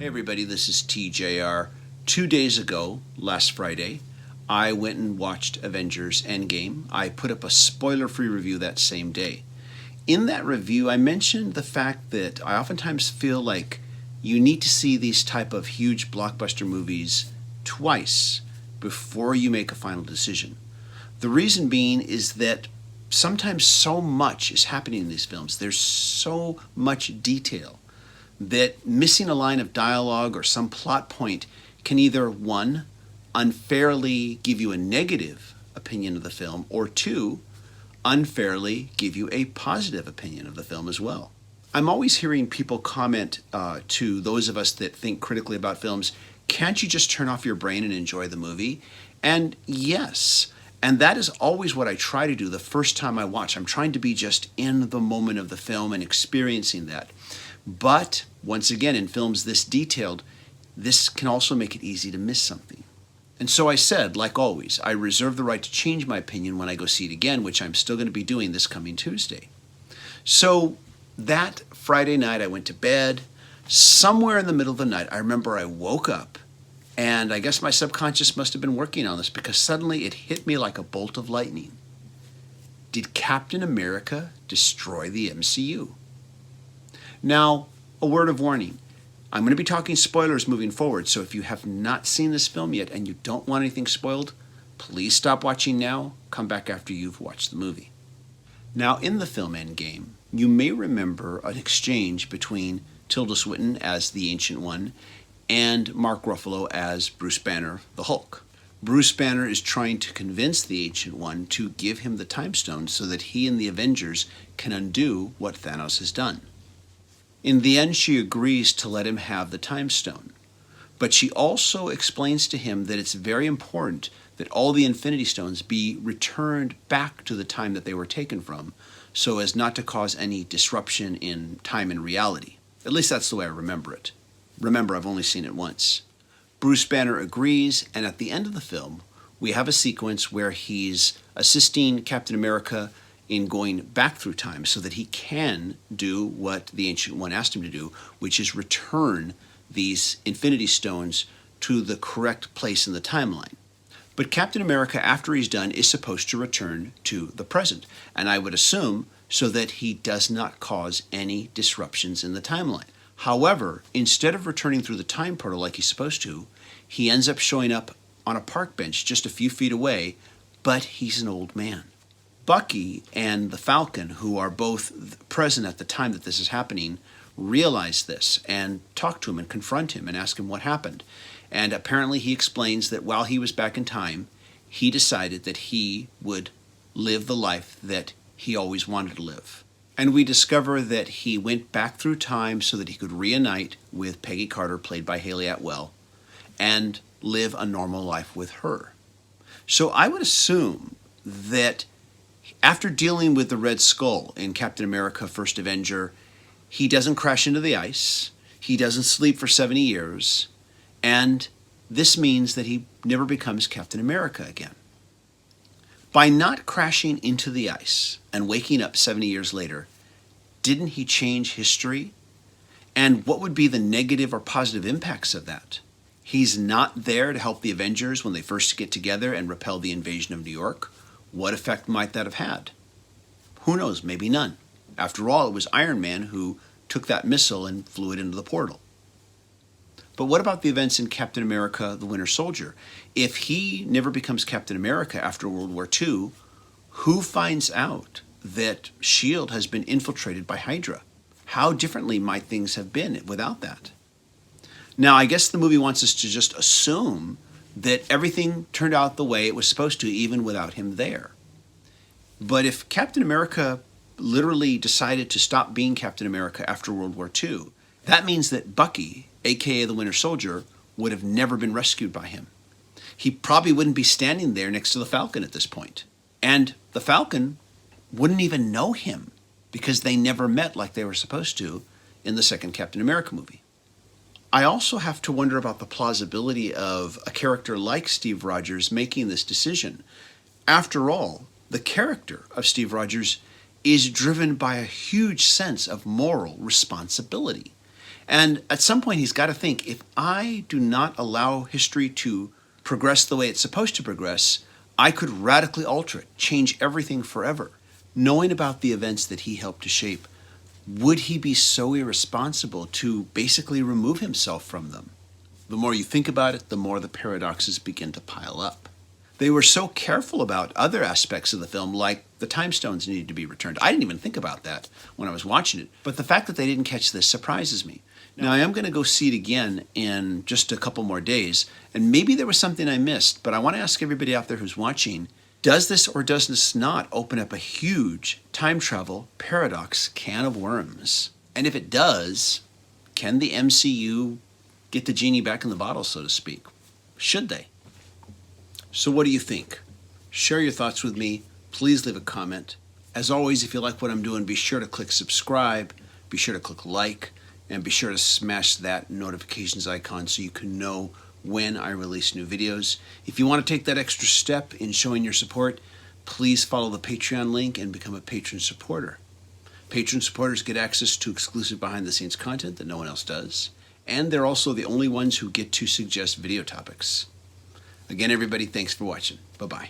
everybody, this is TJR. 2 days ago, last Friday, I went and watched Avengers Endgame. I put up a spoiler-free review that same day. In that review, I mentioned the fact that I oftentimes feel like you need to see these type of huge blockbuster movies twice before you make a final decision. The reason being is that sometimes so much is happening in these films. There's so much detail that missing a line of dialogue or some plot point can either, one, unfairly give you a negative opinion of the film, or two, unfairly give you a positive opinion of the film as well. I'm always hearing people comment to those of us that think critically about films, can't you just turn off your brain and enjoy the movie? And yes, and that is always what I try to do the first time I watch. I'm trying to be just in the moment of the film and experiencing that. But once again, in films this detailed, this can also make it easy to miss something. And so I said, like always, I reserve the right to change my opinion when I go see it again, which I'm still going to be doing this coming Tuesday. So that Friday night, I went to bed. Somewhere in the middle of the night, I remember I woke up, and I guess my subconscious must have been working on this because suddenly it hit me like a bolt of lightning. Did Captain America destroy the MCU? Now, a word of warning. I'm going to be talking spoilers moving forward, so if you have not seen this film yet and you don't want anything spoiled, please stop watching now. Come back after you've watched the movie. Now, in the film Endgame, you may remember an exchange between Tilda Swinton as the Ancient One and Mark Ruffalo as Bruce Banner, the Hulk. Bruce Banner is trying to convince the Ancient One to give him the Time Stone so that he and the Avengers can undo what Thanos has done. In the end, she agrees to let him have the Time Stone. But she also explains to him that it's very important that all the Infinity Stones be returned back to the time that they were taken from, so as not to cause any disruption in time and reality. At least that's the way I remember it. Remember, I've only seen it once. Bruce Banner agrees, and at the end of the film, we have a sequence where he's assisting Captain America in going back through time so that he can do what the Ancient One asked him to do, which is return these Infinity Stones to the correct place in the timeline. But Captain America, after he's done, is supposed to return to the present, and I would assume so that he does not cause any disruptions in the timeline. However, instead of returning through the time portal like he's supposed to, he ends up showing up on a park bench just a few feet away, but he's an old man. Bucky and the Falcon, who are both present at the time that this is happening, realize this and talk to him and confront him and ask him what happened. And apparently he explains that while he was back in time, he decided that he would live the life that he always wanted to live. And we discover that he went back through time so that he could reunite with Peggy Carter, played by Haley Atwell, and live a normal life with her. So I would assume that after dealing with the Red Skull in Captain America First Avenger, he doesn't crash into the ice, he doesn't sleep for 70 years, and this means that he never becomes Captain America again. By not crashing into the ice and waking up 70 years later, didn't he change history? And what would be the negative or positive impacts of that? He's not there to help the Avengers when they first get together and repel the invasion of New York. What effect might that have had? Who knows, maybe none. After all, it was Iron Man who took that missile and flew it into the portal. But what about the events in Captain America, the Winter Soldier? If he never becomes Captain America after World War II, who finds out that S.H.I.E.L.D. has been infiltrated by Hydra? How differently might things have been without that? Now, I guess the movie wants us to just assume that everything turned out the way it was supposed to, even without him there. But if Captain America literally decided to stop being Captain America after World War II, that means that Bucky, aka the Winter Soldier, would have never been rescued by him. He probably wouldn't be standing there next to the Falcon at this point. And the Falcon wouldn't even know him because they never met like they were supposed to in the second Captain America movie. I also have to wonder about the plausibility of a character like Steve Rogers making this decision. After all, the character of Steve Rogers is driven by a huge sense of moral responsibility. And at some point, he's got to think, if I do not allow history to progress the way it's supposed to progress, I could radically alter it, change everything forever. Knowing about the events that he helped to shape, would he be so irresponsible to basically remove himself from them? The more you think about it, the more the paradoxes begin to pile up. They were so careful about other aspects of the film, like the time stones needed to be returned. I didn't even think about that when I was watching it. But the fact that they didn't catch this surprises me. Now, I am going to go see it again in just a couple more days, and maybe there was something I missed, but I want to ask everybody out there who's watching, does this or does this not open up a huge time travel paradox can of worms? And if it does, can the MCU get the genie back in the bottle, so to speak? Should they? So what do you think? Share your thoughts with me. Please leave a comment. As always, if you like what I'm doing, be sure to click subscribe, be sure to click like, and be sure to smash that notifications icon so you can know when I release new videos. If you want to take that extra step in showing your support, please follow the Patreon link and become a patron supporter. Patron supporters get access to exclusive behind-the-scenes content that no one else does, and they're also the only ones who get to suggest video topics. Again, everybody, thanks for watching. Bye-bye.